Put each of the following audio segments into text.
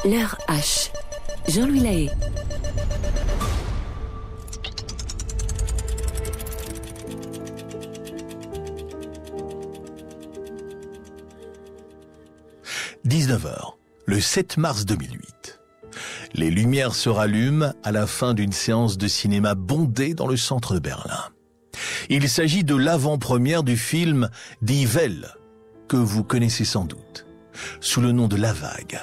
L'heure H. Jean-Louis Lahaye. « 19h, le 7 mars 2008. Les lumières se rallument à la fin d'une séance de cinéma bondée dans le centre de Berlin. Il s'agit de l'avant-première du film Die Welle, que vous connaissez sans doute, sous le nom de La Vague.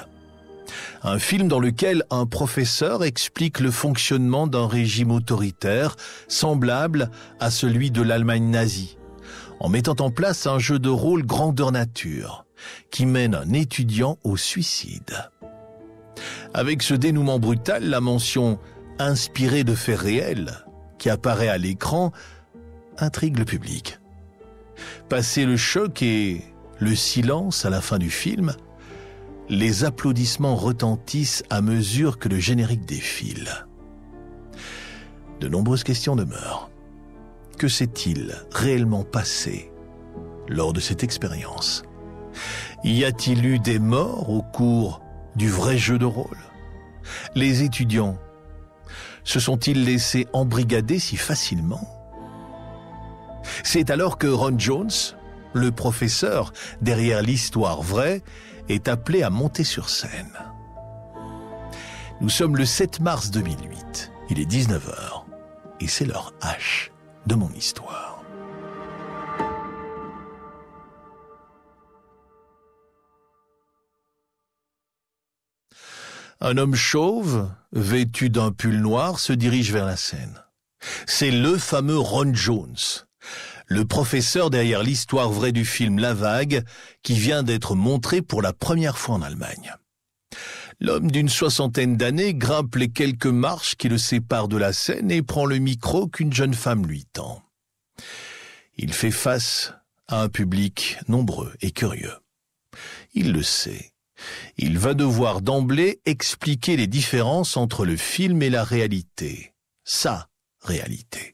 Un film dans lequel un professeur explique le fonctionnement d'un régime autoritaire semblable à celui de l'Allemagne nazie, en mettant en place un jeu de rôle grandeur nature qui mène un étudiant au suicide. Avec ce dénouement brutal, la mention « inspirée de faits réels » qui apparaît à l'écran intrigue le public. Passé le choc et le silence à la fin du film, les applaudissements retentissent à mesure que le générique défile. De nombreuses questions demeurent. Que s'est-il réellement passé lors de cette expérience ? Y a-t-il eu des morts au cours du vrai jeu de rôle ? Les étudiants se sont-ils laissés embrigader si facilement ? C'est alors que Ron Jones, le professeur derrière l'histoire vraie, est appelé à monter sur scène. Nous sommes le 7 mars 2008. Il est 19h et c'est l'heure H de mon histoire. Un homme chauve, vêtu d'un pull noir, se dirige vers la scène. C'est le fameux Ron Jones, le professeur derrière l'histoire vraie du film La Vague, qui vient d'être montré pour la première fois en Allemagne. L'homme d'une 60aine d'années grimpe les quelques marches qui le séparent de la scène et prend le micro qu'une jeune femme lui tend. Il fait face à un public nombreux et curieux. Il le sait. Il va devoir d'emblée expliquer les différences entre le film et la réalité. Sa réalité.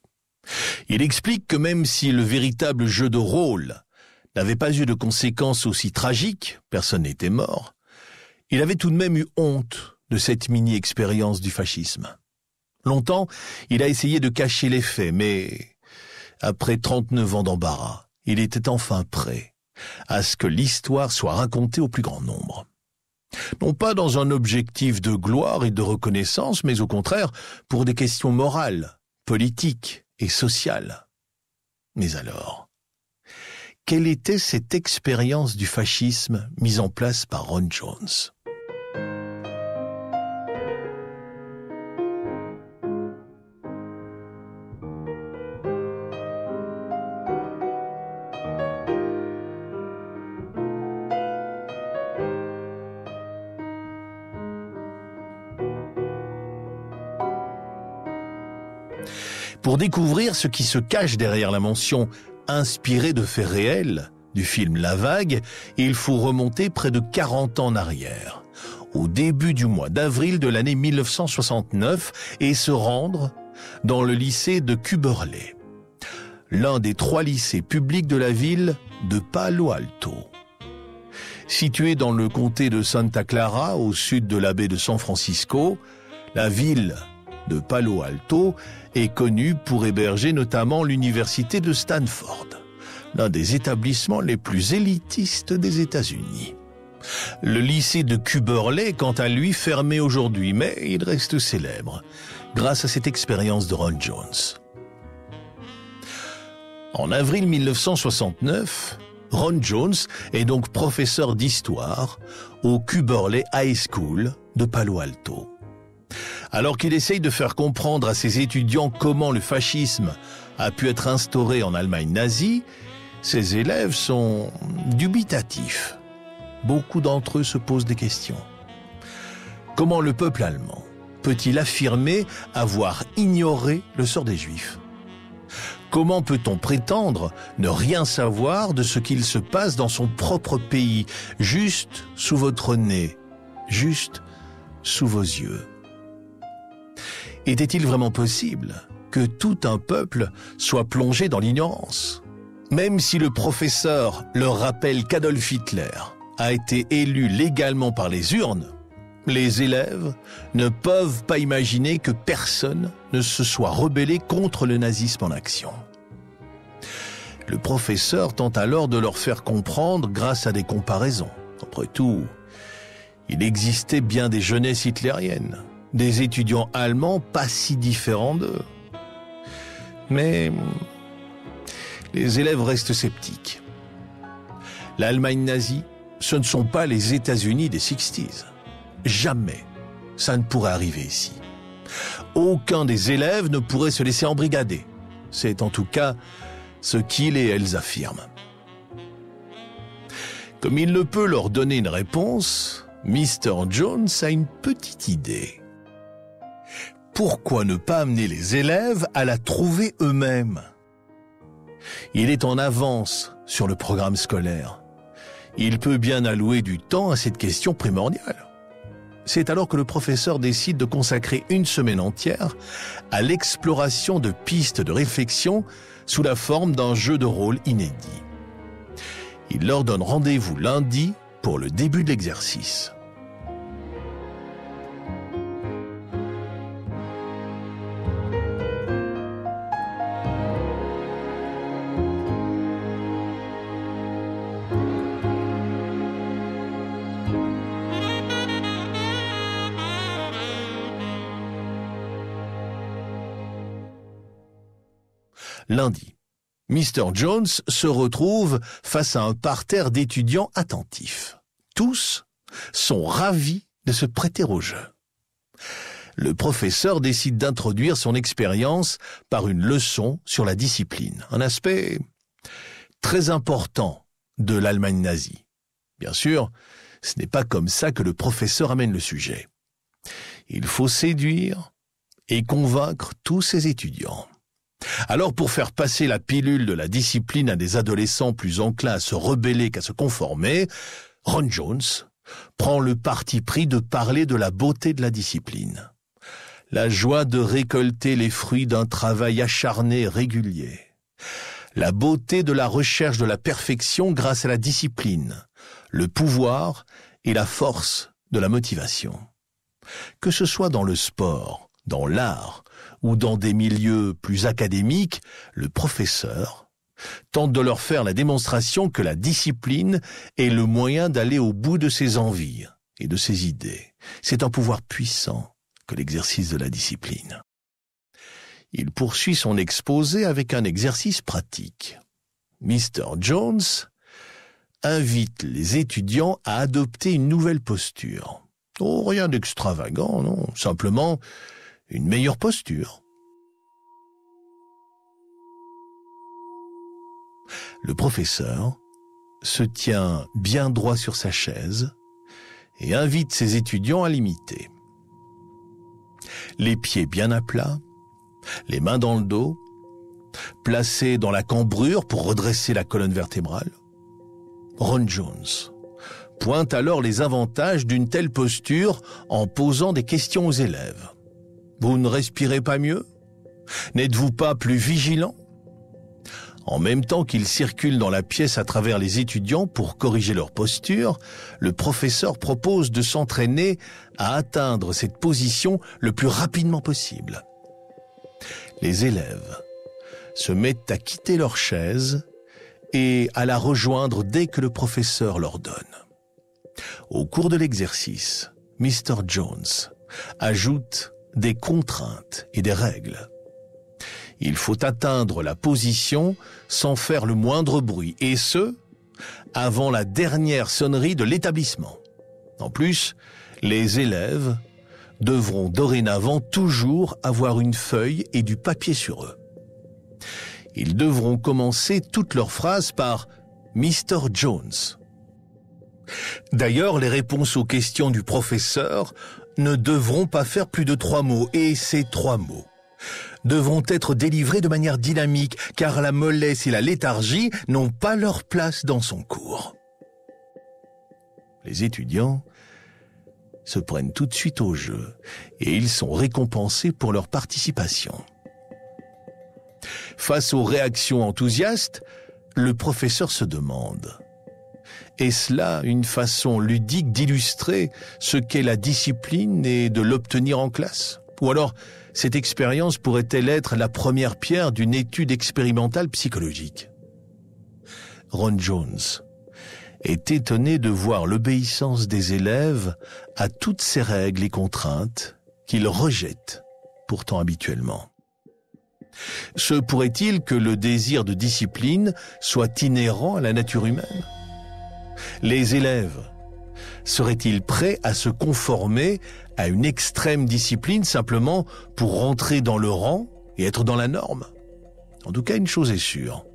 Il explique que même si le véritable jeu de rôle n'avait pas eu de conséquences aussi tragiques, personne n'était mort, il avait tout de même eu honte de cette mini-expérience du fascisme. Longtemps, il a essayé de cacher les faits, mais après 39 ans d'embarras, il était enfin prêt à ce que l'histoire soit racontée au plus grand nombre. Non pas dans un objectif de gloire et de reconnaissance, mais au contraire pour des questions morales, politiques et sociales. Mais alors, quelle était cette expérience du fascisme mise en place par Ron Jones ? Pour découvrir ce qui se cache derrière la mention « inspirée de faits réels » du film La Vague, il faut remonter près de 40 ans en arrière, au début du mois d'avril de l'année 1969, et se rendre dans le lycée de Küberle, l'un des 3 lycées publics de la ville de Palo Alto. Situé dans le comté de Santa Clara, au sud de la baie de San Francisco, la ville de Palo Alto est connue pour héberger notamment l'université de Stanford, l'un des établissements les plus élitistes des États-Unis. Le lycée de Küberle, quant à lui, fermé aujourd'hui, mais il reste célèbre grâce à cette expérience de Ron Jones. En avril 1969, Ron Jones est donc professeur d'histoire au Küberle High School de Palo Alto. Alors qu'il essaye de faire comprendre à ses étudiants comment le fascisme a pu être instauré en Allemagne nazie, ses élèves sont dubitatifs. Beaucoup d'entre eux se posent des questions. Comment le peuple allemand peut-il affirmer avoir ignoré le sort des Juifs ? Comment peut-on prétendre ne rien savoir de ce qu'il se passe dans son propre pays, juste sous votre nez, juste sous vos yeux ? Était-il vraiment possible que tout un peuple soit plongé dans l'ignorance ? Même si le professeur leur rappelle qu'Adolf Hitler a été élu légalement par les urnes, Les élèves ne peuvent pas imaginer que personne ne se soit rebellé contre le nazisme en action. Le professeur tente alors de leur faire comprendre grâce à des comparaisons. Après tout, il existait bien des jeunesses hitlériennes, des étudiants allemands pas si différents d'eux. Mais les élèves restent sceptiques. L'Allemagne nazie, ce ne sont pas les États-Unis des 60s. Jamais ça ne pourrait arriver ici. Aucun des élèves ne pourrait se laisser embrigader. C'est en tout cas ce qu'ils et elles affirment. Comme il ne peut leur donner une réponse, Mr. Jones a une petite idée. Pourquoi ne pas amener les élèves à la trouver eux-mêmes? Il est en avance sur le programme scolaire. Il peut bien allouer du temps à cette question primordiale. C'est alors que le professeur décide de consacrer une semaine entière à l'exploration de pistes de réflexion sous la forme d'un jeu de rôle inédit. Il leur donne rendez-vous lundi pour le début de l'exercice. Lundi, Mr. Jones se retrouve face à un parterre d'étudiants attentifs. Tous sont ravis de se prêter au jeu. Le professeur décide d'introduire son expérience par une leçon sur la discipline, un aspect très important de l'Allemagne nazie. Bien sûr, ce n'est pas comme ça que le professeur amène le sujet. Il faut séduire et convaincre tous ses étudiants. Alors, pour faire passer la pilule de la discipline à des adolescents plus enclins à se rebeller qu'à se conformer, Ron Jones prend le parti pris de parler de la beauté de la discipline. La joie de récolter les fruits d'un travail acharné et régulier. La beauté de la recherche de la perfection grâce à la discipline. Le pouvoir et la force de la motivation. Que ce soit dans le sport, dans l'art, ou dans des milieux plus académiques, le professeur tente de leur faire la démonstration que la discipline est le moyen d'aller au bout de ses envies et de ses idées. C'est un pouvoir puissant que l'exercice de la discipline. Il poursuit son exposé avec un exercice pratique. Mr. Jones invite les étudiants à adopter une nouvelle posture. Oh, rien d'extravagant, non, simplement une meilleure posture. Le professeur se tient bien droit sur sa chaise et invite ses étudiants à l'imiter. Les pieds bien à plat, les mains dans le dos, placés dans la cambrure pour redresser la colonne vertébrale. Ron Jones pointe alors les avantages d'une telle posture en posant des questions aux élèves. Vous ne respirez pas mieux? N'êtes-vous pas plus vigilant? En même temps qu'il circule dans la pièce à travers les étudiants pour corriger leur posture, le professeur propose de s'entraîner à atteindre cette position le plus rapidement possible. Les élèves se mettent à quitter leur chaise et à la rejoindre dès que le professeur leur donne. Au cours de l'exercice, Mr. Jones ajoute des contraintes et des règles. Il faut atteindre la position sans faire le moindre bruit, et ce, avant la dernière sonnerie de l'établissement. En plus, les élèves devront dorénavant toujours avoir une feuille et du papier sur eux. Ils devront commencer toutes leurs phrases par « Mr. Jones ». D'ailleurs, les réponses aux questions du professeur ne devront pas faire plus de 3 mots, et ces 3 mots devront être délivrés de manière dynamique, car la mollesse et la léthargie n'ont pas leur place dans son cours. Les étudiants se prennent tout de suite au jeu, et ils sont récompensés pour leur participation. Face aux réactions enthousiastes, le professeur se demande: Est-ce là une façon ludique d'illustrer ce qu'est la discipline et de l'obtenir en classe? Ou alors, cette expérience pourrait-elle être la première pierre d'une étude expérimentale psychologique? Ron Jones est étonné de voir l'obéissance des élèves à toutes ces règles et contraintes qu'ils rejettent pourtant habituellement. Se pourrait-il que le désir de discipline soit inhérent à la nature humaine? Les élèves seraient-ils prêts à se conformer à une extrême discipline simplement pour rentrer dans le rang et être dans la norme? En tout cas, une chose est sûre,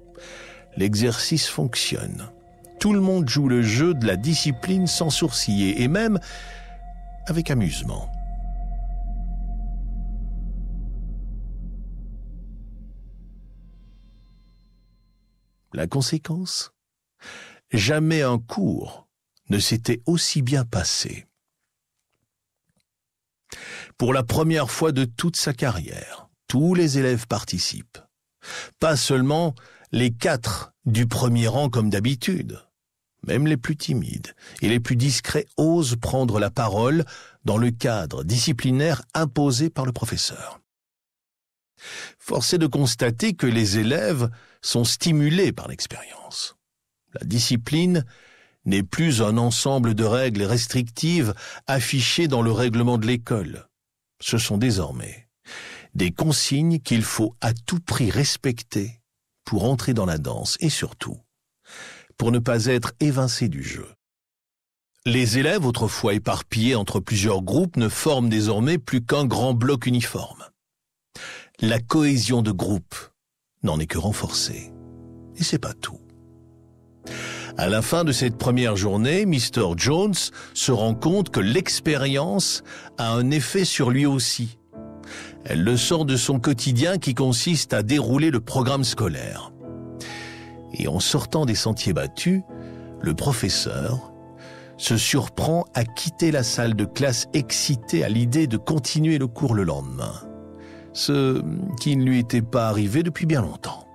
l'exercice fonctionne. Tout le monde joue le jeu de la discipline sans sourciller et même avec amusement. La conséquence? Jamais un cours ne s'était aussi bien passé. Pour la première fois de toute sa carrière, tous les élèves participent. Pas seulement les 4 du premier rang comme d'habitude. Même les plus timides et les plus discrets osent prendre la parole dans le cadre disciplinaire imposé par le professeur. Force est de constater que les élèves sont stimulés par l'expérience. La discipline n'est plus un ensemble de règles restrictives affichées dans le règlement de l'école. Ce sont désormais des consignes qu'il faut à tout prix respecter pour entrer dans la danse et surtout pour ne pas être évincés du jeu. Les élèves, autrefois éparpillés entre plusieurs groupes, ne forment désormais plus qu'un grand bloc uniforme. La cohésion de groupe n'en est que renforcée. Et c'est pas tout. À la fin de cette première journée, Mr. Jones se rend compte que l'expérience a un effet sur lui aussi. Elle le sort de son quotidien qui consiste à dérouler le programme scolaire. Et en sortant des sentiers battus, le professeur se surprend à quitter la salle de classe excité à l'idée de continuer le cours le lendemain. Ce qui ne lui était pas arrivé depuis bien longtemps.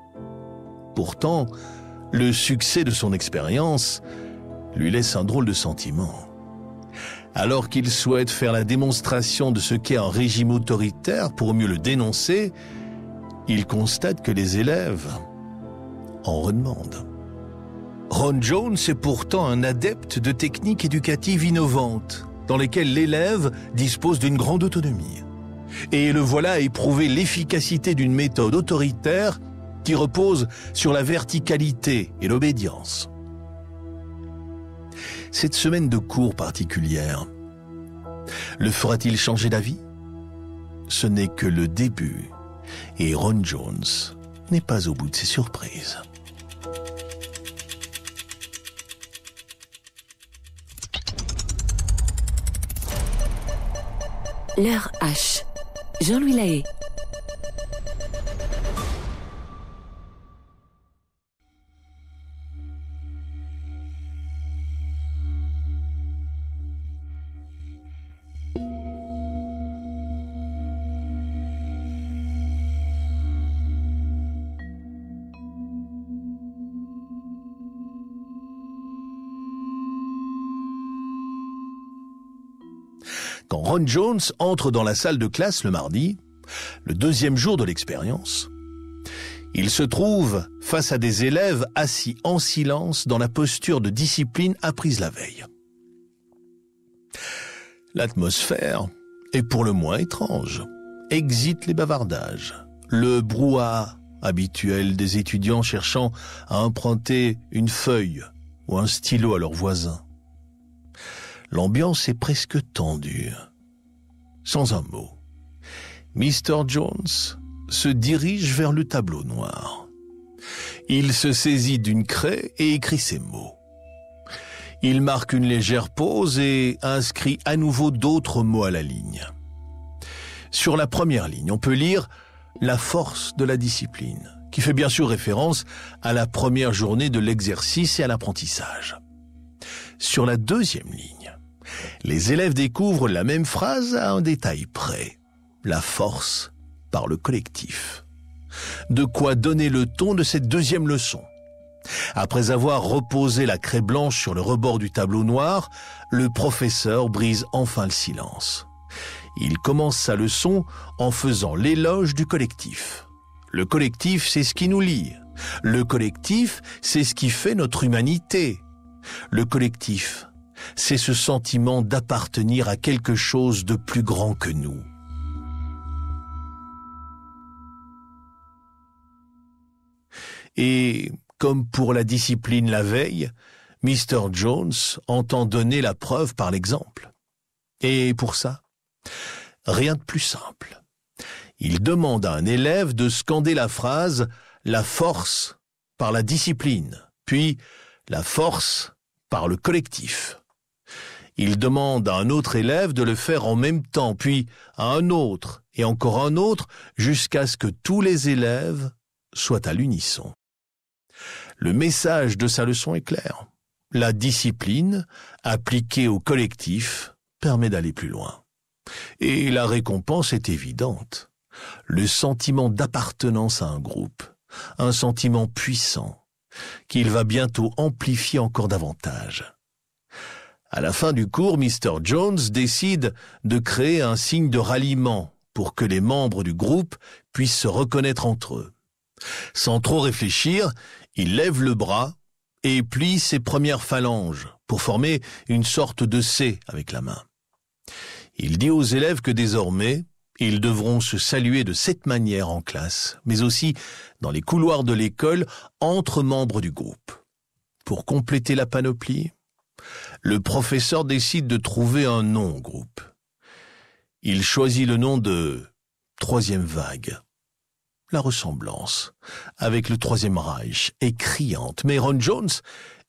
Pourtant, le succès de son expérience lui laisse un drôle de sentiment. Alors qu'il souhaite faire la démonstration de ce qu'est un régime autoritaire pour mieux le dénoncer, il constate que les élèves en redemandent. Ron Jones est pourtant un adepte de techniques éducatives innovantes, dans lesquelles l'élève dispose d'une grande autonomie. Et le voilà à éprouver l'efficacité d'une méthode autoritaire qui repose sur la verticalité et l'obédience. Cette semaine de cours particulière le fera-t-il changer d'avis? Ce n'est que le début, et Ron Jones n'est pas au bout de ses surprises. L'heure H. Jean-Louis Lahaye. Quand Ron Jones entre dans la salle de classe le mardi, le deuxième jour de l'expérience, il se trouve face à des élèves assis en silence dans la posture de discipline apprise la veille. L'atmosphère est pour le moins étrange. Exit les bavardages, le brouhaha habituel des étudiants cherchant à emprunter une feuille ou un stylo à leurs voisins. L'ambiance est presque tendue. Sans un mot, Mr. Jones se dirige vers le tableau noir. Il se saisit d'une craie et écrit ces mots. Il marque une légère pause et inscrit à nouveau d'autres mots à la ligne. Sur la première ligne, on peut lire « La force de la discipline », qui fait bien sûr référence à la première journée de l'exercice et à l'apprentissage. Sur la deuxième ligne, les élèves découvrent la même phrase à un détail près. La force par le collectif. De quoi donner le ton de cette deuxième leçon. Après avoir reposé la craie blanche sur le rebord du tableau noir, le professeur brise enfin le silence. Il commence sa leçon en faisant l'éloge du collectif. Le collectif, c'est ce qui nous lie. Le collectif, c'est ce qui fait notre humanité. Le collectif, c'est ce sentiment d'appartenir à quelque chose de plus grand que nous. Et comme pour la discipline la veille, Mr. Jones entend donner la preuve par l'exemple. Et pour ça, rien de plus simple. Il demande à un élève de scander la phrase « la force par la discipline », puis « la force par le collectif ». Il demande à un autre élève de le faire en même temps, puis à un autre et encore un autre, jusqu'à ce que tous les élèves soient à l'unisson. Le message de sa leçon est clair. La discipline, appliquée au collectif, permet d'aller plus loin. Et la récompense est évidente. Le sentiment d'appartenance à un groupe, un sentiment puissant, qu'il va bientôt amplifier encore davantage. À la fin du cours, Mr. Jones décide de créer un signe de ralliement pour que les membres du groupe puissent se reconnaître entre eux. Sans trop réfléchir, il lève le bras et plie ses premières phalanges pour former une sorte de C avec la main. Il dit aux élèves que désormais, ils devront se saluer de cette manière en classe, mais aussi dans les couloirs de l'école entre membres du groupe. Pour compléter la panoplie, le professeur décide de trouver un nom au groupe. Il choisit le nom de « Troisième vague ». La ressemblance avec le Troisième Reich est criante, mais Ron Jones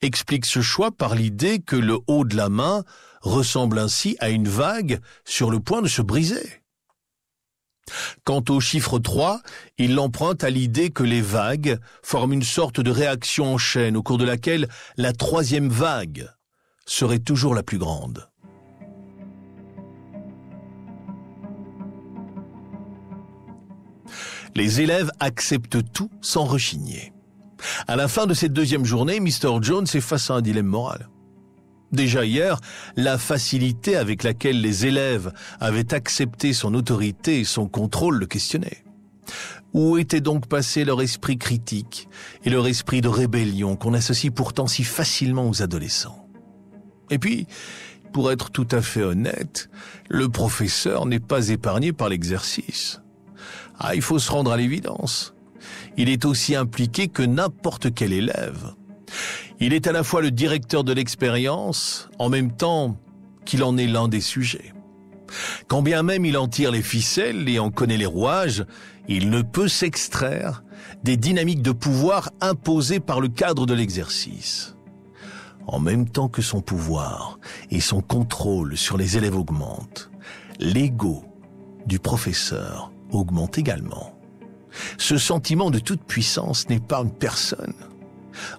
explique ce choix par l'idée que le haut de la main ressemble ainsi à une vague sur le point de se briser. Quant au chiffre 3, il l'emprunte à l'idée que les vagues forment une sorte de réaction en chaîne au cours de laquelle la troisième vague serait toujours la plus grande. Les élèves acceptent tout sans rechigner. À la fin de cette deuxième journée, Mr. Jones est face à un dilemme moral. Déjà hier, la facilité avec laquelle les élèves avaient accepté son autorité et son contrôle le questionnait. Où était donc passé leur esprit critique et leur esprit de rébellion qu'on associe pourtant si facilement aux adolescents? Et puis, pour être tout à fait honnête, le professeur n'est pas épargné par l'exercice. Il faut se rendre à l'évidence. Il est aussi impliqué que n'importe quel élève. Il est à la fois le directeur de l'expérience, en même temps qu'il en est l'un des sujets. Quand bien même il en tire les ficelles et en connaît les rouages, il ne peut s'extraire des dynamiques de pouvoir imposées par le cadre de l'exercice. En même temps que son pouvoir et son contrôle sur les élèves augmentent, l'ego du professeur augmente également. Ce sentiment de toute puissance n'épargne personne.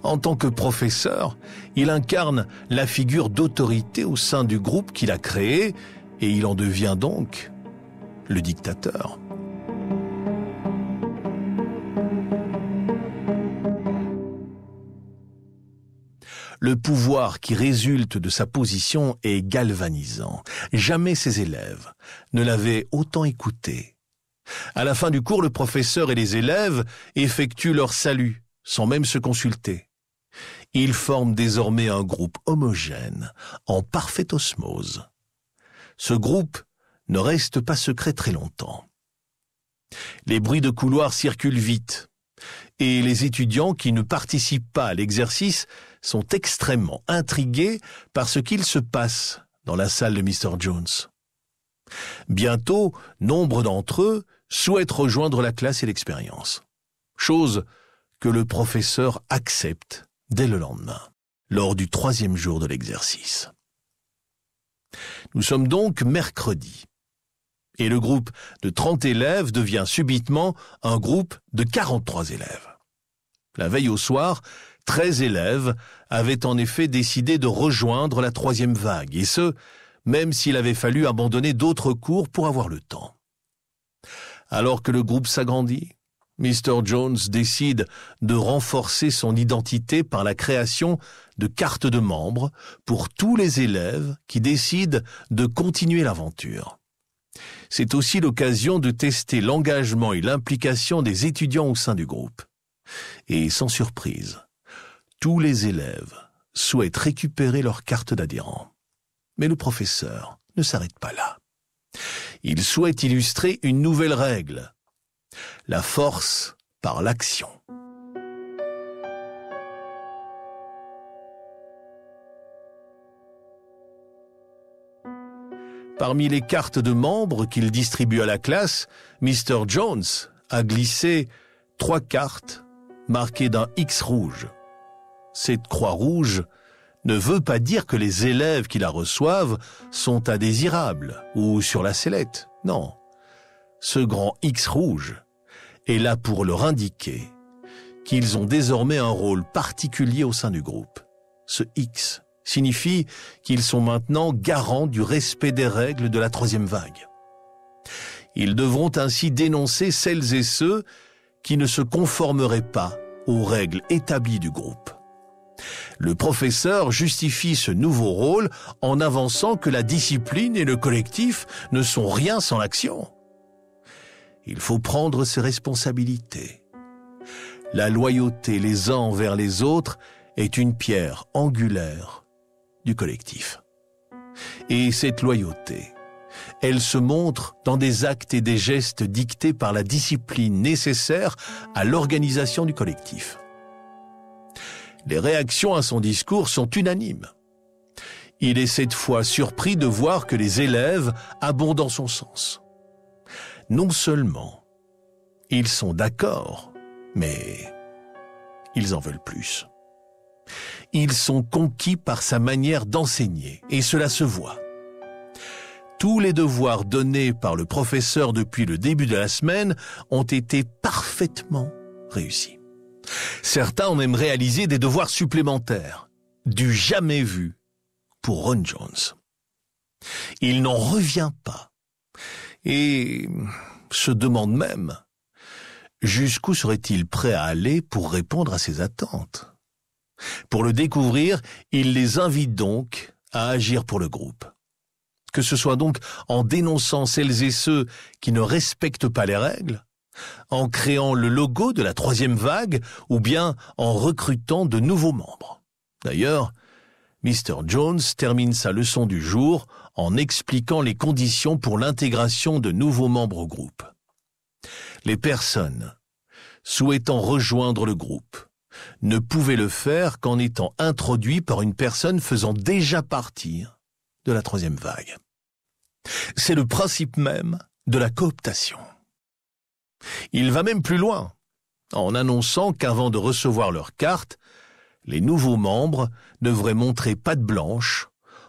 En tant que professeur, il incarne la figure d'autorité au sein du groupe qu'il a créé et il en devient donc le dictateur. Le pouvoir qui résulte de sa position est galvanisant. Jamais ses élèves ne l'avaient autant écouté. À la fin du cours, le professeur et les élèves effectuent leur salut, sans même se consulter. Ils forment désormais un groupe homogène, en parfaite osmose. Ce groupe ne reste pas secret très longtemps. Les bruits de couloir circulent vite, et les étudiants qui ne participent pas à l'exercice sont extrêmement intrigués par ce qu'il se passe dans la salle de Mr. Jones. Bientôt, nombre d'entre eux souhaitent rejoindre la classe et l'expérience. Chose que le professeur accepte dès le lendemain, lors du 3e jour de l'exercice. Nous sommes donc mercredi, et le groupe de 30 élèves devient subitement un groupe de 43 élèves. La veille au soir, 13 élèves avaient en effet décidé de rejoindre la 3e vague, et ce, même s'il avait fallu abandonner d'autres cours pour avoir le temps. Alors que le groupe s'agrandit, Mr. Jones décide de renforcer son identité par la création de cartes de membres pour tous les élèves qui décident de continuer l'aventure. C'est aussi l'occasion de tester l'engagement et l'implication des étudiants au sein du groupe. Et sans surprise, tous les élèves souhaitent récupérer leur carte d'adhérent. Mais le professeur ne s'arrête pas là. Il souhaite illustrer une nouvelle règle: la force par l'action. Parmi les cartes de membres qu'il distribue à la classe, Mr. Jones a glissé 3 cartes marquées d'un X rouge. Cette croix rouge ne veut pas dire que les élèves qui la reçoivent sont indésirables ou sur la sellette. Non. Ce grand X rouge est là pour leur indiquer qu'ils ont désormais un rôle particulier au sein du groupe. Ce X signifie qu'ils sont maintenant garants du respect des règles de la 3e vague. Ils devront ainsi dénoncer celles et ceux qui ne se conformeraient pas aux règles établies du groupe. Le professeur justifie ce nouveau rôle en avançant que la discipline et le collectif ne sont rien sans l'action. Il faut prendre ses responsabilités. La loyauté les uns envers les autres est une pierre angulaire du collectif. Et cette loyauté, elle se montre dans des actes et des gestes dictés par la discipline nécessaire à l'organisation du collectif. Les réactions à son discours sont unanimes. Il est cette fois surpris de voir que les élèves abondent dans son sens. Non seulement ils sont d'accord, mais ils en veulent plus. Ils sont conquis par sa manière d'enseigner, et cela se voit. Tous les devoirs donnés par le professeur depuis le début de la semaine ont été parfaitement réussis. Certains ont même réalisé des devoirs supplémentaires, du jamais vu pour Ron Jones. Il n'en revient pas et se demande même jusqu'où serait-il prêt à aller pour répondre à ses attentes. Pour le découvrir, il les invite donc à agir pour le groupe. Que ce soit donc en dénonçant celles et ceux qui ne respectent pas les règles, en créant le logo de la 3e vague ou bien en recrutant de nouveaux membres. D'ailleurs, Mr. Jones termine sa leçon du jour en expliquant les conditions pour l'intégration de nouveaux membres au groupe. Les personnes souhaitant rejoindre le groupe ne pouvaient le faire qu'en étant introduits par une personne faisant déjà partie de la 3e vague. C'est le principe même de la cooptation. Il va même plus loin, en annonçant qu'avant de recevoir leur carte, les nouveaux membres devraient montrer patte blanche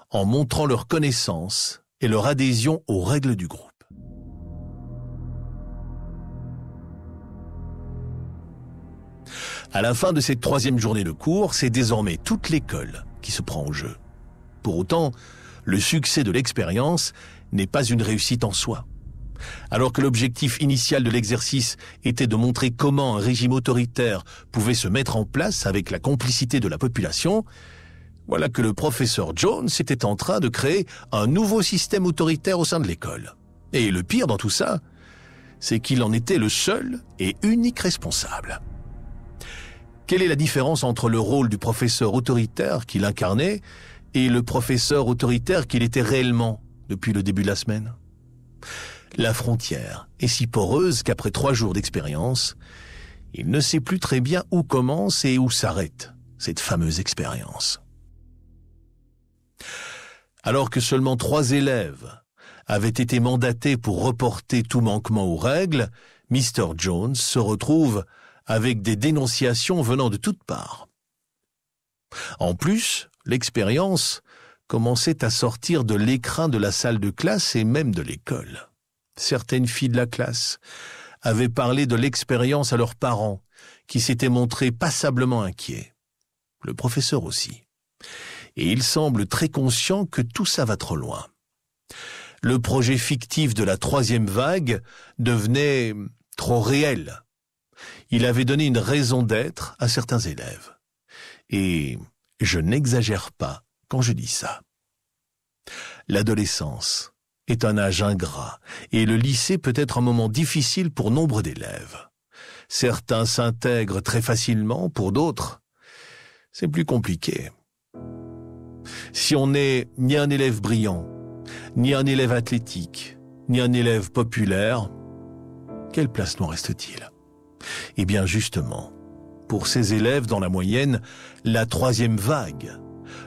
en montrant leur connaissance et leur adhésion aux règles du groupe. À la fin de cette 3e journée de cours, c'est désormais toute l'école qui se prend au jeu. Pour autant, le succès de l'expérience n'est pas une réussite en soi. Alors que l'objectif initial de l'exercice était de montrer comment un régime autoritaire pouvait se mettre en place avec la complicité de la population, voilà que le professeur Jones était en train de créer un nouveau système autoritaire au sein de l'école. Et le pire dans tout ça, c'est qu'il en était le seul et unique responsable. Quelle est la différence entre le rôle du professeur autoritaire qu'il incarnait et le professeur autoritaire qu'il était réellement depuis le début de la semaine ? La frontière est si poreuse qu'après 3 jours d'expérience, il ne sait plus très bien où commence et où s'arrête cette fameuse expérience. Alors que seulement 3 élèves avaient été mandatés pour reporter tout manquement aux règles, Mr. Jones se retrouve avec des dénonciations venant de toutes parts. En plus, l'expérience commençait à sortir de l'écrin de la salle de classe et même de l'école. Certaines filles de la classe avaient parlé de l'expérience à leurs parents, qui s'étaient montrés passablement inquiets. Le professeur aussi. Et il semble très conscient que tout ça va trop loin. Le projet fictif de la 3e vague devenait trop réel. il avait donné une raison d'être à certains élèves. Et je n'exagère pas quand je dis ça. L'adolescence est un âge ingrat et le lycée peut être un moment difficile pour nombre d'élèves. Certains s'intègrent très facilement, pour d'autres, c'est plus compliqué. Si on n'est ni un élève brillant, ni un élève athlétique, ni un élève populaire, quelle place nous reste-t-il? Eh bien justement, pour ces élèves dans la moyenne, la troisième vague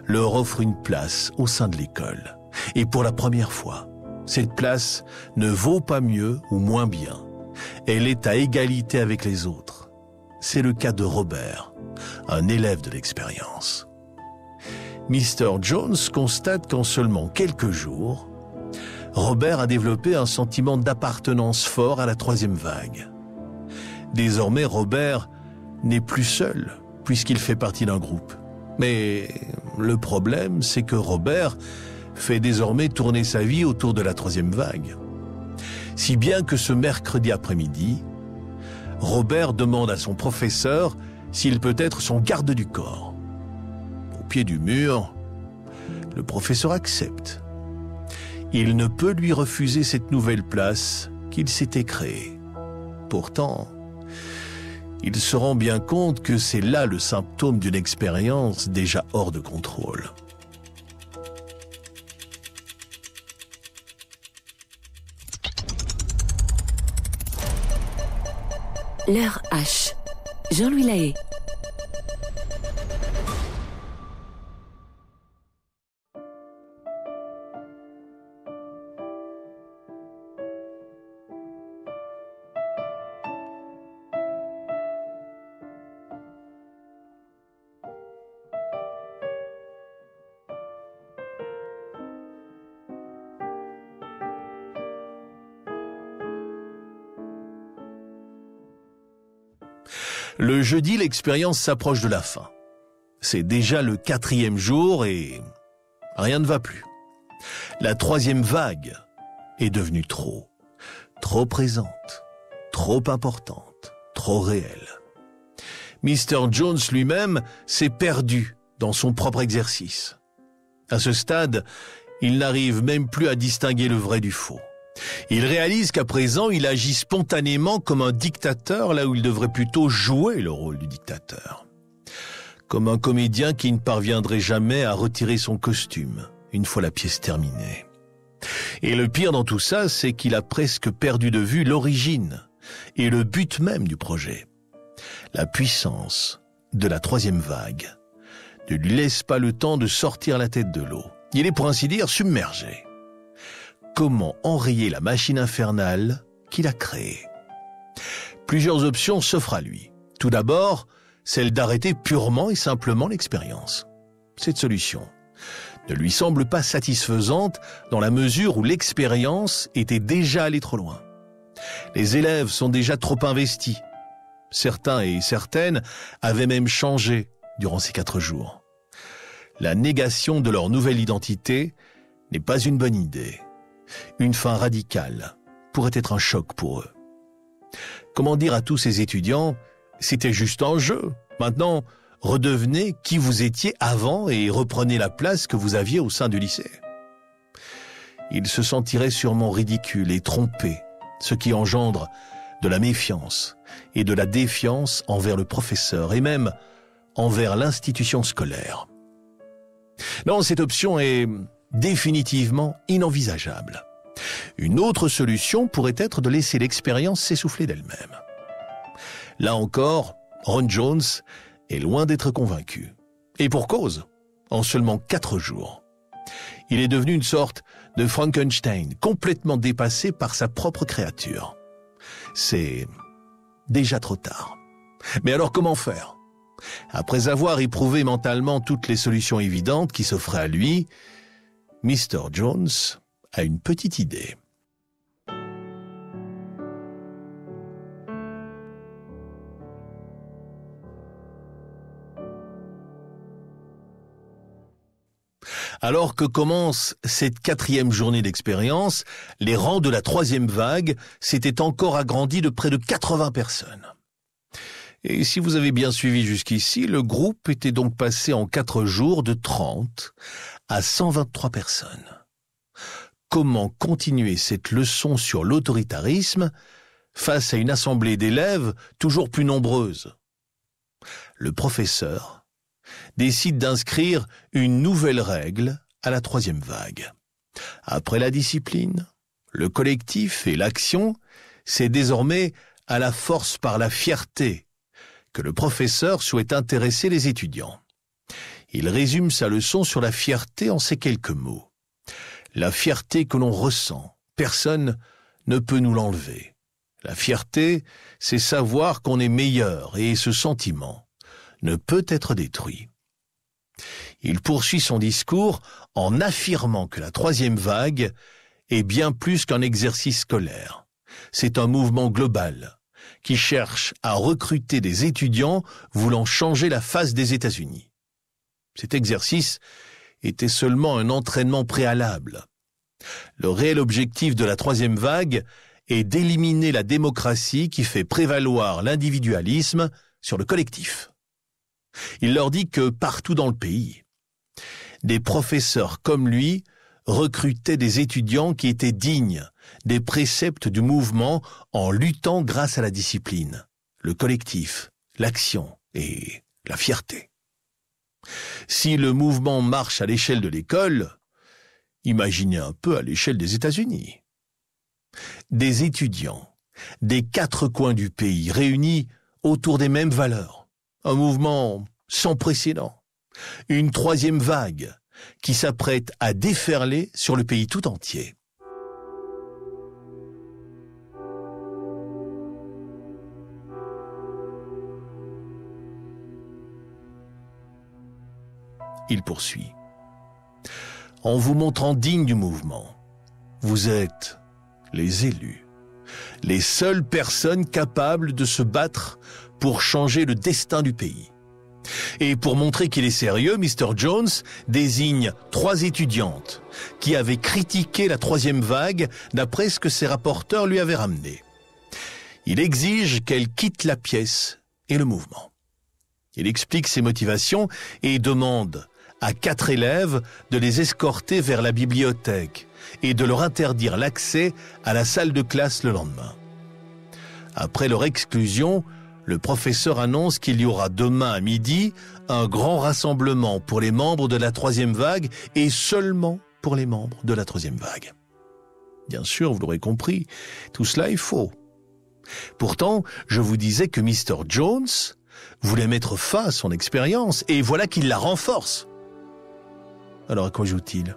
leur offre une place au sein de l'école. Et pour la première fois, cette place ne vaut pas mieux ou moins bien. Elle est à égalité avec les autres. C'est le cas de Robert, un élève de l'expérience. Mr. Jones constate qu'en seulement quelques jours, Robert a développé un sentiment d'appartenance fort à la troisième vague. Désormais, Robert n'est plus seul, puisqu'il fait partie d'un groupe. Mais le problème, c'est que Robert fait désormais tourner sa vie autour de la troisième vague. Si bien que ce mercredi après-midi, Robert demande à son professeur s'il peut être son garde du corps. Au pied du mur, le professeur accepte. Il ne peut lui refuser cette nouvelle place qu'il s'était créée. Pourtant, il se rend bien compte que c'est là le symptôme d'une expérience déjà hors de contrôle. L'heure H. Jean-Louis Lahaye. Le jeudi, l'expérience s'approche de la fin. C'est déjà le 4e jour et rien ne va plus. La troisième vague est devenue trop présente, trop importante, trop réelle. Mr. Jones lui-même s'est perdu dans son propre exercice. À ce stade, il n'arrive même plus à distinguer le vrai du faux. Il réalise qu'à présent, il agit spontanément comme un dictateur là où il devrait plutôt jouer le rôle du dictateur. Comme un comédien qui ne parviendrait jamais à retirer son costume une fois la pièce terminée. Et le pire dans tout ça, c'est qu'il a presque perdu de vue l'origine et le but même du projet. La puissance de la troisième vague ne lui laisse pas le temps de sortir la tête de l'eau. Il est pour ainsi dire submergé. Comment enrayer la machine infernale qu'il a créée? Plusieurs options s'offrent à lui. Tout d'abord, celle d'arrêter purement et simplement l'expérience. Cette solution ne lui semble pas satisfaisante dans la mesure où l'expérience était déjà allée trop loin. Les élèves sont déjà trop investis. Certains et certaines avaient même changé durant ces 4 jours. La négation de leur nouvelle identité n'est pas une bonne idée. Une fin radicale pourrait être un choc pour eux. Comment dire à tous ces étudiants, c'était juste un jeu. Maintenant, redevenez qui vous étiez avant et reprenez la place que vous aviez au sein du lycée. Ils se sentiraient sûrement ridicules et trompés, ce qui engendre de la méfiance et de la défiance envers le professeur et même envers l'institution scolaire. Non, cette option est définitivement inenvisageable. Une autre solution pourrait être de laisser l'expérience s'essouffler d'elle-même. Là encore, Ron Jones est loin d'être convaincu. Et pour cause, en seulement 4 jours. Il est devenu une sorte de Frankenstein, complètement dépassé par sa propre créature. C'est déjà trop tard. Mais alors comment faire ? Après avoir éprouvé mentalement toutes les solutions évidentes qui s'offraient à lui, Mr. Jones a une petite idée. Alors que commence cette 4e journée d'expérience, les rangs de la 3e vague s'étaient encore agrandis de près de 80 personnes. Et si vous avez bien suivi jusqu'ici, le groupe était donc passé en 4 jours de 30 à 123 personnes. Comment continuer cette leçon sur l'autoritarisme face à une assemblée d'élèves toujours plus nombreuse? Le professeur décide d'inscrire une nouvelle règle à la 3e vague. Après la discipline, le collectif et l'action, c'est désormais à la force par la fierté que le professeur souhaite intéresser les étudiants. Il résume sa leçon sur la fierté en ces quelques mots. La fierté que l'on ressent, personne ne peut nous l'enlever. La fierté, c'est savoir qu'on est meilleur et ce sentiment ne peut être détruit. Il poursuit son discours en affirmant que la 3e vague est bien plus qu'un exercice scolaire. C'est un mouvement global qui cherche à recruter des étudiants voulant changer la face des États-Unis. Cet exercice était seulement un entraînement préalable. Le réel objectif de la 3e vague est d'éliminer la démocratie qui fait prévaloir l'individualisme sur le collectif. Il leur dit que partout dans le pays, des professeurs comme lui recrutaient des étudiants qui étaient dignes des préceptes du mouvement en luttant grâce à la discipline, le collectif, l'action et la fierté. Si le mouvement marche à l'échelle de l'école, imaginez un peu à l'échelle des États-Unis. Des étudiants des 4 coins du pays réunis autour des mêmes valeurs. Un mouvement sans précédent. Une 3e vague qui s'apprête à déferler sur le pays tout entier. Il poursuit. En vous montrant digne du mouvement, vous êtes les élus, les seules personnes capables de se battre pour changer le destin du pays. Et pour montrer qu'il est sérieux, Mr. Jones désigne 3 étudiantes qui avaient critiqué la 3e vague d'après ce que ses rapporteurs lui avaient ramené. Il exige qu'elles quittent la pièce et le mouvement. Il explique ses motivations et demande à 4 élèves de les escorter vers la bibliothèque et de leur interdire l'accès à la salle de classe le lendemain. Après leur exclusion, le professeur annonce qu'il y aura demain à midi un grand rassemblement pour les membres de la 3e vague et seulement pour les membres de la 3e vague. Bien sûr, vous l'aurez compris, tout cela est faux. Pourtant, je vous disais que Mr. Jones voulait mettre fin à son expérience et voilà qu'il la renforce. Alors à quoi joue-t-il ?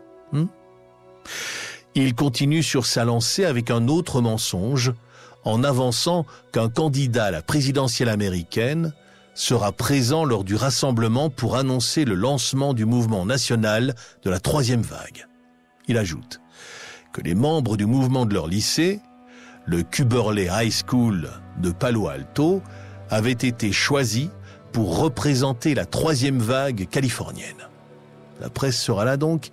Il continue sur sa lancée avec un autre mensonge en avançant qu'un candidat à la présidentielle américaine sera présent lors du rassemblement pour annoncer le lancement du mouvement national de la 3e vague. Il ajoute que les membres du mouvement de leur lycée, le Cubberley High School de Palo Alto, avaient été choisis pour représenter la 3e vague californienne. La presse sera là donc,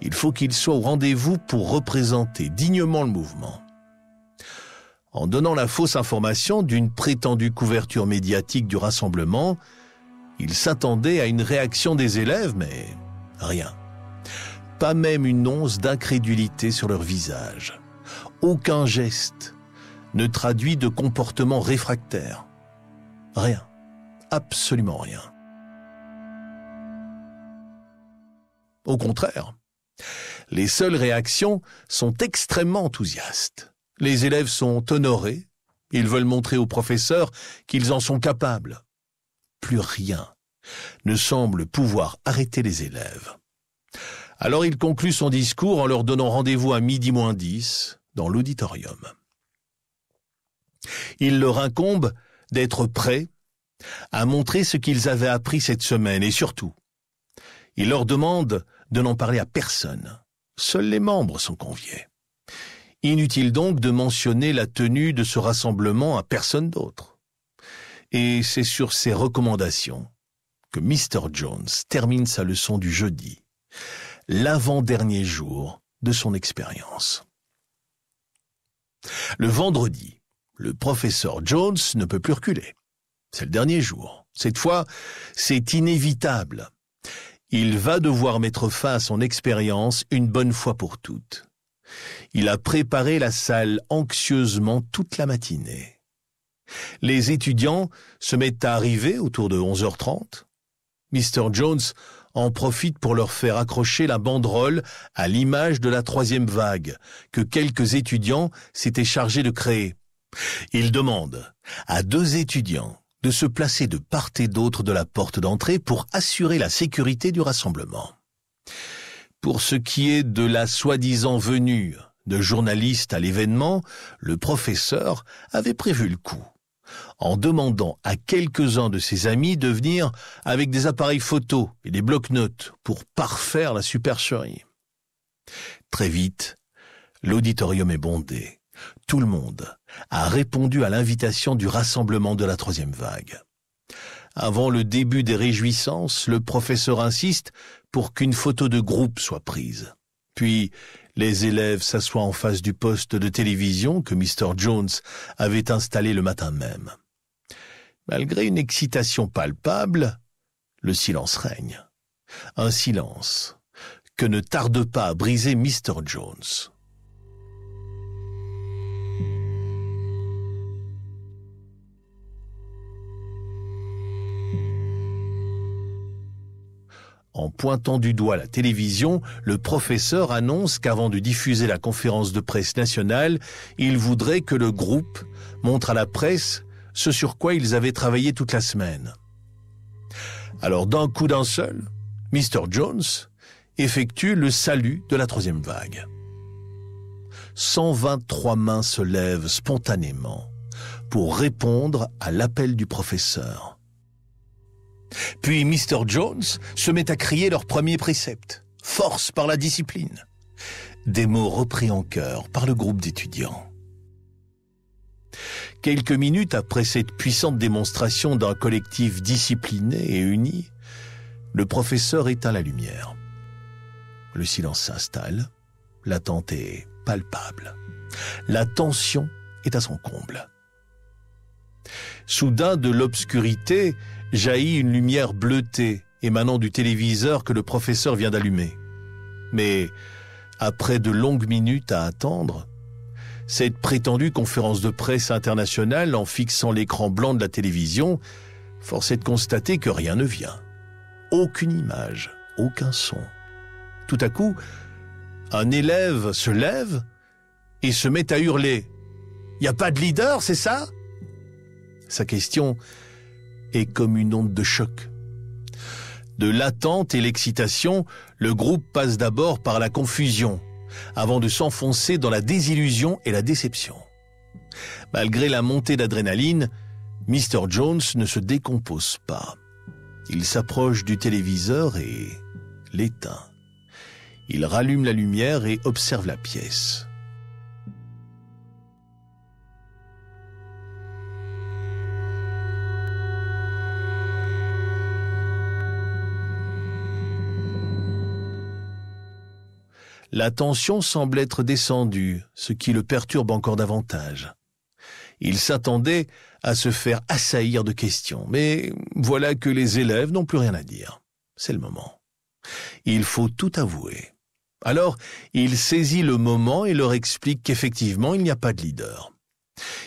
il faut qu'il soit au rendez-vous pour représenter dignement le mouvement. En donnant la fausse information d'une prétendue couverture médiatique du rassemblement, il s'attendait à une réaction des élèves, mais rien. Pas même une once d'incrédulité sur leur visage. Aucun geste ne traduit de comportement réfractaire. Rien. Absolument rien. Au contraire, les seules réactions sont extrêmement enthousiastes. Les élèves sont honorés, ils veulent montrer aux professeurs qu'ils en sont capables. Plus rien ne semble pouvoir arrêter les élèves. Alors il conclut son discours en leur donnant rendez-vous à 12:10 dans l'auditorium. Il leur incombe d'être prêts à montrer ce qu'ils avaient appris cette semaine et surtout, il leur demande de n'en parler à personne. Seuls les membres sont conviés. Inutile donc de mentionner la tenue de ce rassemblement à personne d'autre. Et c'est sur ces recommandations que Mr. Jones termine sa leçon du jeudi, l'avant-dernier jour de son expérience. Le vendredi, le professeur Jones ne peut plus reculer. C'est le dernier jour. Cette fois, c'est inévitable. Il va devoir mettre fin à son expérience une bonne fois pour toutes. Il a préparé la salle anxieusement toute la matinée. Les étudiants se mettent à arriver autour de 11h30. Mr. Jones en profite pour leur faire accrocher la banderole à l'image de la troisième vague que quelques étudiants s'étaient chargés de créer. Il demande à 2 étudiants de se placer de part et d'autre de la porte d'entrée pour assurer la sécurité du rassemblement. Pour ce qui est de la soi-disant venue de journalistes à l'événement, le professeur avait prévu le coup, en demandant à quelques-uns de ses amis de venir avec des appareils photos et des blocs-notes pour parfaire la supercherie. Très vite, l'auditorium est bondé. Tout le monde a répondu à l'invitation du rassemblement de la troisième vague. Avant le début des réjouissances, le professeur insiste pour qu'une photo de groupe soit prise. Puis, les élèves s'assoient en face du poste de télévision que Mr. Jones avait installé le matin même. Malgré une excitation palpable, le silence règne. Un silence que ne tarde pas à briser Mr. Jones. En pointant du doigt la télévision, le professeur annonce qu'avant de diffuser la conférence de presse nationale, il voudrait que le groupe montre à la presse ce sur quoi ils avaient travaillé toute la semaine. Alors d'un coup d'un seul, Mr. Jones effectue le salut de la troisième vague. 123 mains se lèvent spontanément pour répondre à l'appel du professeur. Puis Mr. Jones se met à crier leur premier précepte, « Force par la discipline », des mots repris en chœur par le groupe d'étudiants. Quelques minutes après cette puissante démonstration d'un collectif discipliné et uni, le professeur éteint la lumière. Le silence s'installe, l'attente est palpable. La tension est à son comble. Soudain, de l'obscurité, jaillit une lumière bleutée émanant du téléviseur que le professeur vient d'allumer. Mais, après de longues minutes à attendre, cette prétendue conférence de presse internationale en fixant l'écran blanc de la télévision, force est de constater que rien ne vient. Aucune image, aucun son. Tout à coup, un élève se lève et se met à hurler. « Y a pas de leader, c'est ça ?» Sa question est comme une onde de choc. De l'attente et l'excitation, le groupe passe d'abord par la confusion, avant de s'enfoncer dans la désillusion et la déception. Malgré la montée d'adrénaline, Mr. Jones ne se décompose pas. Il s'approche du téléviseur et l'éteint. Il rallume la lumière et observe la pièce. La tension semble être descendue, ce qui le perturbe encore davantage. Il s'attendait à se faire assaillir de questions, mais voilà que les élèves n'ont plus rien à dire. C'est le moment. Il faut tout avouer. Alors, il saisit le moment et leur explique qu'effectivement, il n'y a pas de leader.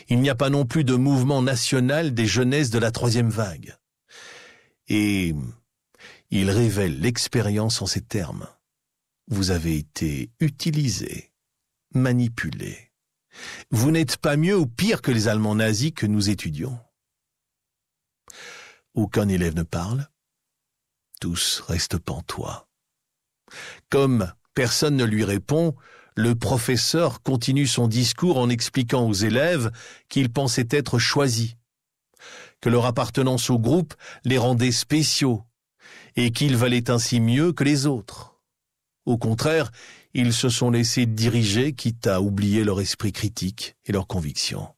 Il n'y a pas non plus de mouvement national des jeunesses de la troisième vague. Et il révèle l'expérience en ces termes. Vous avez été utilisé, manipulé. Vous n'êtes pas mieux ou pire que les Allemands nazis que nous étudions. Aucun élève ne parle. Tous restent pantois. Comme personne ne lui répond, le professeur continue son discours en expliquant aux élèves qu'ils pensaient être choisis, que leur appartenance au groupe les rendait spéciaux et qu'ils valaient ainsi mieux que les autres. Au contraire, ils se sont laissés diriger, quitte à oublier leur esprit critique et leurs convictions.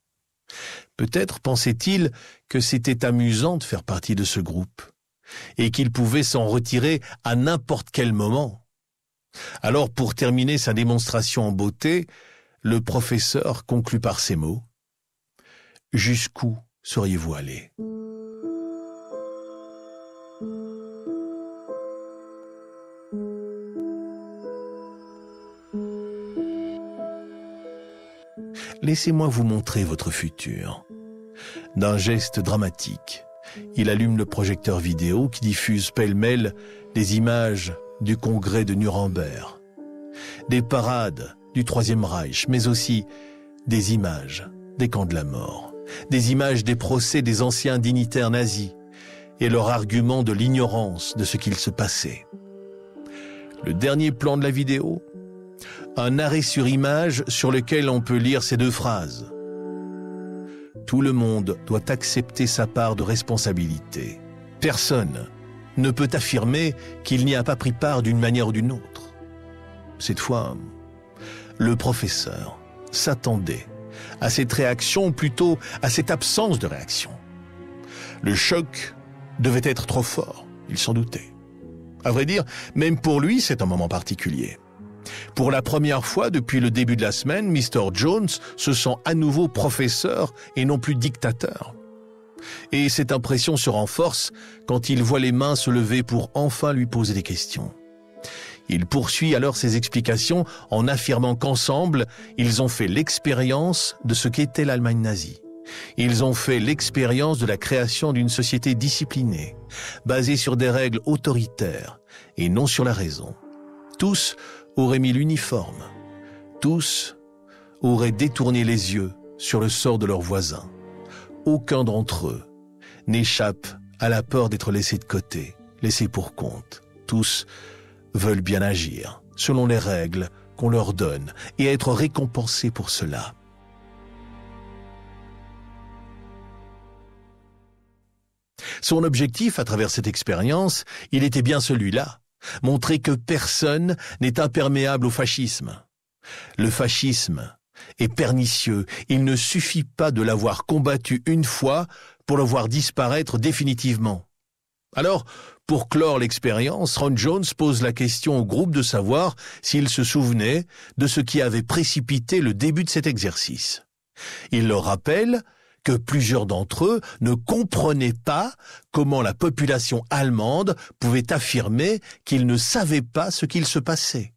Peut-être pensait-il que c'était amusant de faire partie de ce groupe et qu'il pouvait s'en retirer à n'importe quel moment. Alors, pour terminer sa démonstration en beauté, le professeur conclut par ces mots. « Jusqu'où seriez-vous allé ? Laissez-moi vous montrer votre futur. » D'un geste dramatique, il allume le projecteur vidéo qui diffuse pêle-mêle des images du congrès de Nuremberg, des parades du Troisième Reich, mais aussi des images des camps de la mort, des images des procès des anciens dignitaires nazis et leur argument de l'ignorance de ce qu'il se passait. Le dernier plan de la vidéo, un arrêt sur image sur lequel on peut lire ces deux phrases. Tout le monde doit accepter sa part de responsabilité. Personne ne peut affirmer qu'il n'y a pas pris part d'une manière ou d'une autre. Cette fois, le professeur s'attendait à cette réaction, ou plutôt à cette absence de réaction. Le choc devait être trop fort, il s'en doutait. À vrai dire, même pour lui, c'est un moment particulier. Pour la première fois depuis le début de la semaine, Mr. Jones se sent à nouveau professeur et non plus dictateur. Et cette impression se renforce quand il voit les mains se lever pour enfin lui poser des questions. Il poursuit alors ses explications en affirmant qu'ensemble, ils ont fait l'expérience de ce qu'était l'Allemagne nazie. Ils ont fait l'expérience de la création d'une société disciplinée, basée sur des règles autoritaires et non sur la raison. Tous auraient mis l'uniforme. Tous auraient détourné les yeux sur le sort de leurs voisins. Aucun d'entre eux n'échappe à la peur d'être laissé de côté, laissé pour compte. Tous veulent bien agir, selon les règles qu'on leur donne, et être récompensés pour cela. Son objectif, à travers cette expérience, il était bien celui-là, montrer que personne n'est imperméable au fascisme. Le fascisme est pernicieux, il ne suffit pas de l'avoir combattu une fois pour le voir disparaître définitivement. Alors, pour clore l'expérience, Ron Jones pose la question au groupe de savoir s'ils se souvenaient de ce qui avait précipité le début de cet exercice. Il leur rappelle que plusieurs d'entre eux ne comprenaient pas comment la population allemande pouvait affirmer qu'ils ne savaient pas ce qu'il se passait.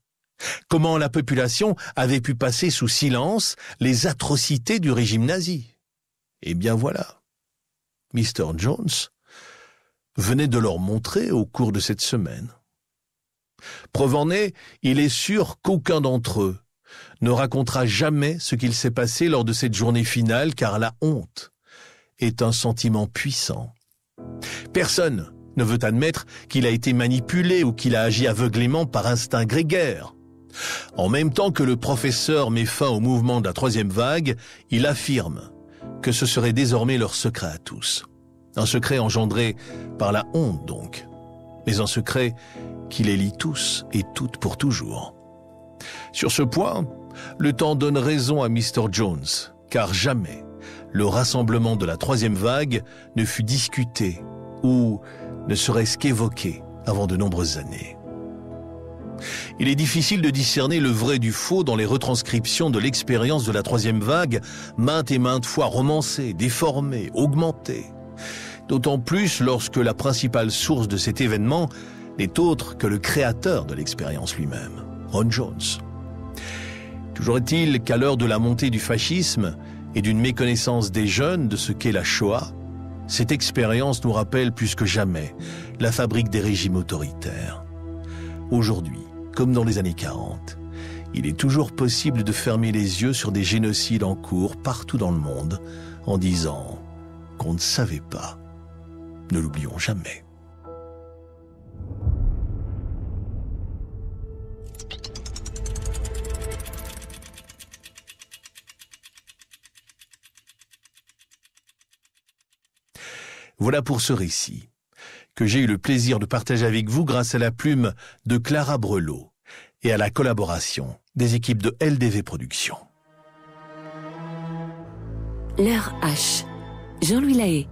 Comment la population avait pu passer sous silence les atrocités du régime nazi. Eh bien voilà, Mr. Jones venait de leur montrer au cours de cette semaine. Preuve en est, il est sûr qu'aucun d'entre eux ne racontera jamais ce qu'il s'est passé lors de cette journée finale, car la honte est un sentiment puissant. Personne ne veut admettre qu'il a été manipulé ou qu'il a agi aveuglément par instinct grégaire. En même temps que le professeur met fin au mouvement de la troisième vague, il affirme que ce serait désormais leur secret à tous. Un secret engendré par la honte donc, mais un secret qui les lie tous et toutes pour toujours. Sur ce point, le temps donne raison à Mr. Jones, car jamais le rassemblement de la troisième vague ne fut discuté ou ne serait-ce qu'évoqué avant de nombreuses années. Il est difficile de discerner le vrai du faux dans les retranscriptions de l'expérience de la troisième vague, maintes et maintes fois romancée, déformée, augmentée. D'autant plus lorsque la principale source de cet événement n'est autre que le créateur de l'expérience lui-même, Ron Jones. Toujours est-il qu'à l'heure de la montée du fascisme et d'une méconnaissance des jeunes de ce qu'est la Shoah, cette expérience nous rappelle plus que jamais la fabrique des régimes autoritaires. Aujourd'hui, comme dans les années 40, il est toujours possible de fermer les yeux sur des génocides en cours partout dans le monde en disant qu'on ne savait pas. Ne l'oublions jamais. Voilà pour ce récit, que j'ai eu le plaisir de partager avec vous grâce à la plume de Clara Brelot et à la collaboration des équipes de LDV Productions. L'heure H. Jean-Louis Lahaye.